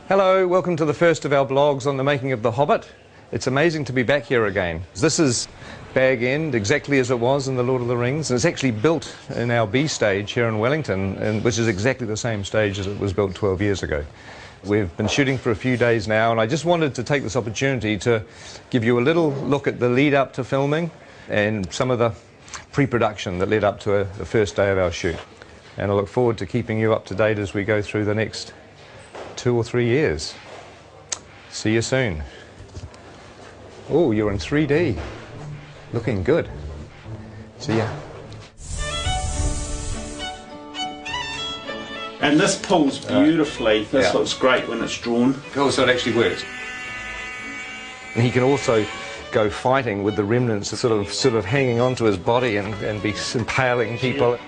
Hello, welcome to the first of our blogs on the making of The Hobbit. It's amazing to be back here again. This is Bag End, exactly as it was in The Lord of the Rings, and it's actually built in our B stage here in Wellington, which is exactly the same stage as it was built 12 years ago. We've been shooting for a few days now, and I just wanted to take this opportunity to give you a little look at the lead up to filming and some of the pre-production that led up to the first day of our shoot. And I look forward to keeping you up to date as we go through the next 2 or 3 years. See you soon. Oh, you're in 3D. Looking good. See ya. And this pulls beautifully. This yeah. looks great when it's drawn. Oh, so it actually works. And he can also go fighting with the remnants sort of hanging onto his body and be impaling people.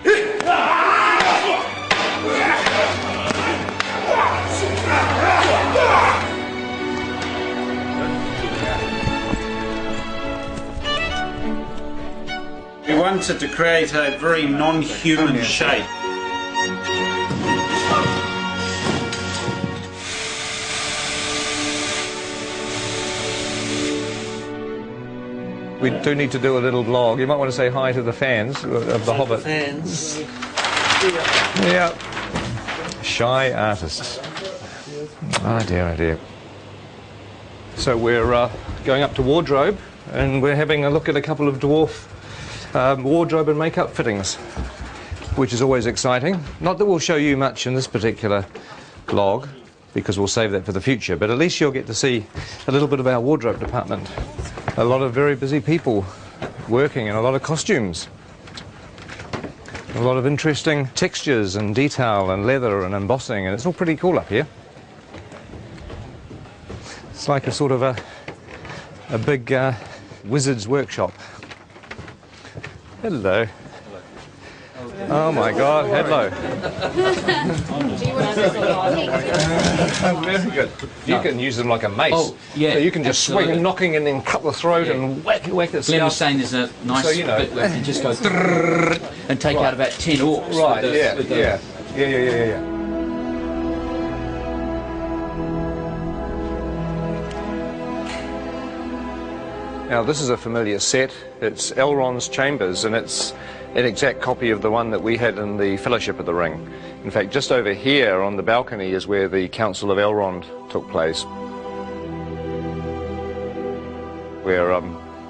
We wanted to create a very non-human shape. We do need to do a little vlog. You might want to say hi to the fans of The Hobbit. Fans. Yeah. Shy artists. Oh dear, oh dear. So we're going up to wardrobe, and we're having a look at a couple of dwarf wardrobe and makeup fittings, which is always exciting. Not that we'll show you much in this particular vlog, because we'll save that for the future, but at least you'll get to see a little bit of our wardrobe department. A lot of very busy people working in a lot of costumes. A lot of interesting textures and detail and leather and embossing, and it's all pretty cool up here. It's like a sort of a big wizard's workshop. Hello. Oh my God, hello. Very good. You can use them like a mace. Oh, yeah. So you can just absolutely. swing knocking and then cut the throat and whack it. Glenn was saying there's a nice So, you know, bit where you just go and take out about 10 orcs. Right, with the, yeah. Now this is a familiar set. It's Elrond's chambers, and it's an exact copy of the one that we had in the Fellowship of the Ring. In fact, just over here on the balcony is where the Council of Elrond took place, where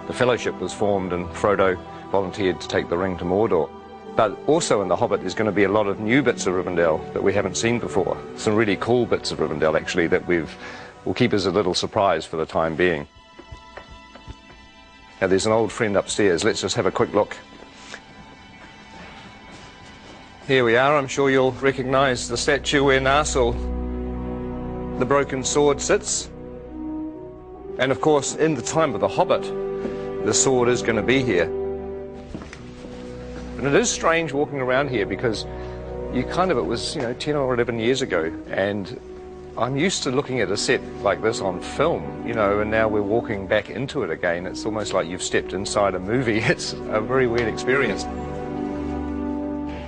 the Fellowship was formed and Frodo volunteered to take the ring to Mordor. But also in The Hobbit there's going to be a lot of new bits of Rivendell that we haven't seen before. Some really cool bits of Rivendell actually that we'll keep as a little surprise for the time being. Now there's an old friend upstairs. Let's just have a quick look. Here we are. I'm sure you'll recognise the statue where Narsil, the broken sword, sits. And of course, in the time of The Hobbit, the sword is going to be here. And it is strange walking around here because it was, 10 or 11 years ago, and I'm used to looking at a set like this on film, and now we're walking back into it again. It's almost like you've stepped inside a movie. It's a very weird experience.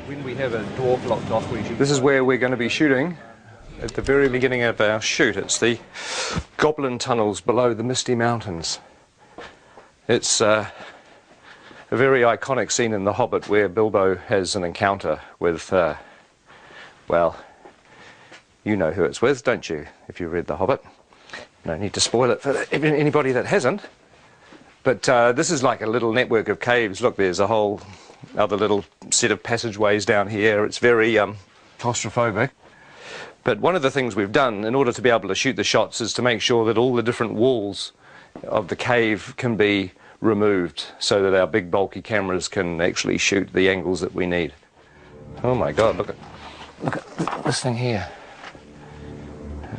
When we have a dwarf locked off, this is where we're going to be shooting at the very beginning of our shoot. It's the Goblin tunnels below the Misty Mountains. It's a very iconic scene in The Hobbit where Bilbo has an encounter with, well, you know who it's with, don't you, if you read The Hobbit? No need to spoil it for anybody that hasn't. But this is like a little network of caves. Look, there's a whole other little set of passageways down here. It's very claustrophobic. But one of the things we've done in order to be able to shoot the shots is to make sure that all the different walls of the cave can be removed so that our big bulky cameras can actually shoot the angles that we need. Oh my God, look at this thing here.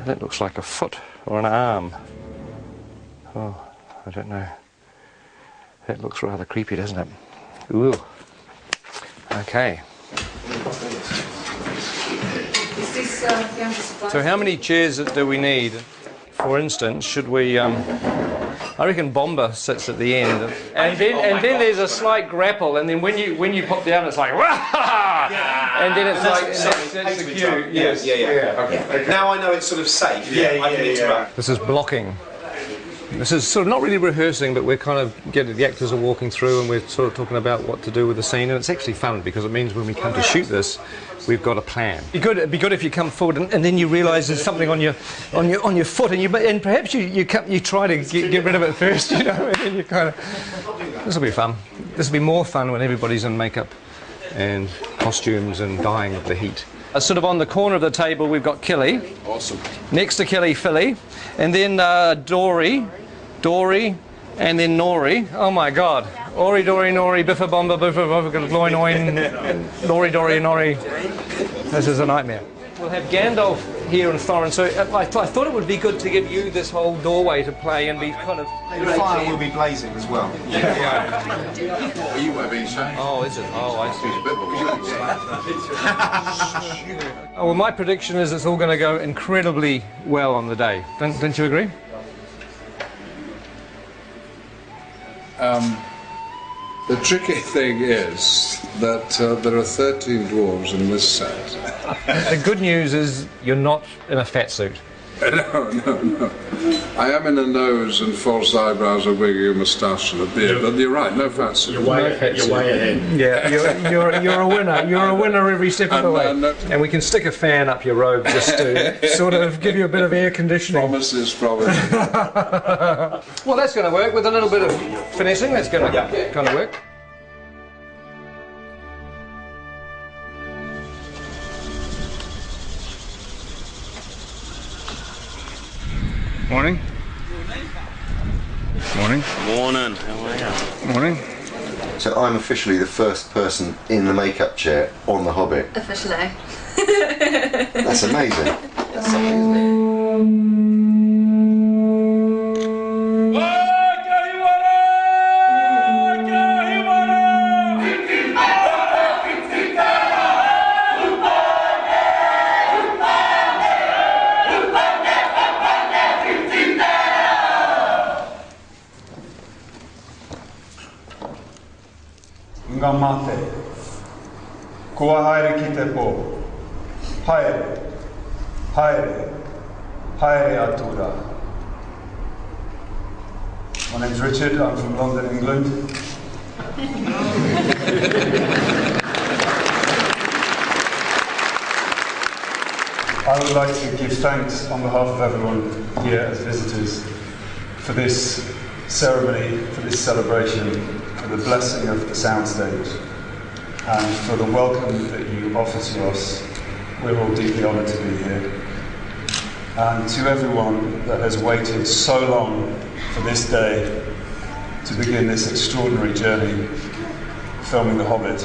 That looks like a foot or an arm. Oh, I don't know. That looks rather creepy, doesn't it? Ooh. Okay. So how many chairs do we need? For instance, should we... I I reckon Bomber sits at the end, and then there's a slight grapple, and then when you pop down, it's like and then it's like that's the cue. Yes. Okay. Now I know it's sort of safe. I can interrupt. This is blocking. This is sort of not really rehearsing, but we're kind of the actors are walking through and we're sort of talking about what to do with the scene, and it's actually fun because it means when we come to shoot this, we've got a plan. It'd be good if you come forward and then you realise there's something on your foot, and perhaps you try to get rid of it first, you know, and then you kind of. This will be fun. This will be more fun when everybody's in makeup and costumes and dying of the heat. Sort of on the corner of the table, we've got Killy. Awesome. Next to Killy, Philly, and then Dory, and then Nori. Oh my God! Ori, Dory, Nori, Biffa, Bomba, Biffa, Biffa, Gloin, Oin, Nori, Dory, Nori. This is a nightmare. We'll have Gandalf here and Thorin, so I thought it would be good to give you this whole doorway to play and be kind of... The fire will be blazing as well. What are you wearing, sir? Oh, is it? Oh, I see. It's a bit of a Oh, well, my prediction is it's all going to go incredibly well on the day. Don't you agree? The tricky thing is that there are 13 dwarves in this set. The good news is you're not in a fat suit. No. I am in a nose and false eyebrows, a wig, a moustache and a beard, but you're right, no fat suit. You're way ahead. Yeah, you're a winner. You're a winner every step of the way. And we can stick a fan up your robe just to sort of give you a bit of air conditioning. Promises. Well, that's going to work with a little bit of finessing. That's going to kind of work. Morning. Morning. Morning. How are you? Morning. So I'm officially the first person in the makeup chair on The Hobbit. Officially. That's amazing. That's something, isn't it? Nga mate, kua haere ki te pō, haere atura. My name's Richard, I'm from London, England. I would like to give thanks on behalf of everyone here as visitors for this ceremony, for this celebration, for the blessing of the soundstage, and for the welcome that you offer to us. We're all deeply honoured to be here. And to everyone that has waited so long for this day to begin this extraordinary journey filming The Hobbit,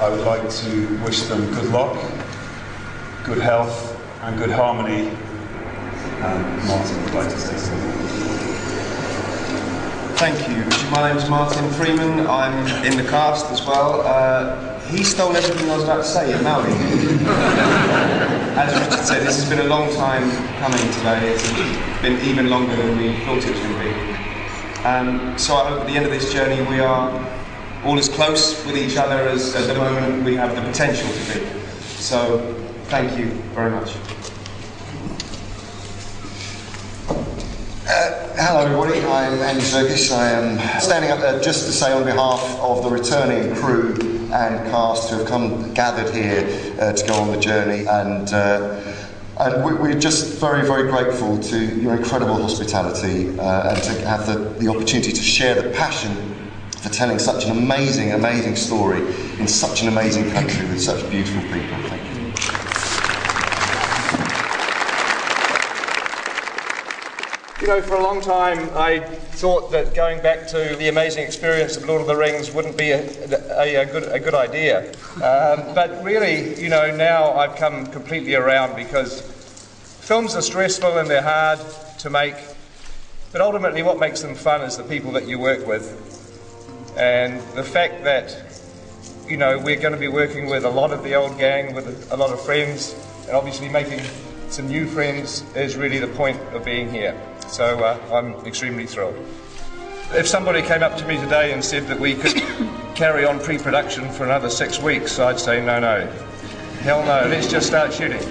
I would like to wish them good luck, good health and good harmony. And Martin would like to say something. Thank you. My name's Martin Freeman. I'm in the cast as well. He stole everything I was about to say in Maori. As Richard said, this has been a long time coming today. It's been even longer than we thought it was going to be. So I hope at the end of this journey we are all as close with each other as at the moment we have the potential to be. So thank you very much. Hello everybody, I'm Andy Serkis. I am standing up there just to say on behalf of the returning crew and cast who have gathered here to go on the journey, and we're just very, very grateful to your incredible hospitality and to have the opportunity to share the passion for telling such an amazing, amazing story in such an amazing country with such beautiful people. Thank you. You know, for a long time I thought that going back to the amazing experience of Lord of the Rings wouldn't be a good idea. But really, you know, now I've come completely around, because films are stressful and they're hard to make, but ultimately what makes them fun is the people that you work with. And the fact that, you know, we're going to be working with a lot of the old gang, with a lot of friends, and obviously making some new friends is really the point of being here. So I'm extremely thrilled. If somebody came up to me today and said that we could carry on pre-production for another 6 weeks, I'd say no. Hell no, let's just start shooting.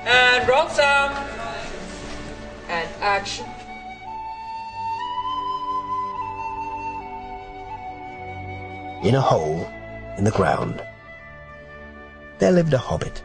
And roll sound. And action. In a hole in the ground, there lived a hobbit.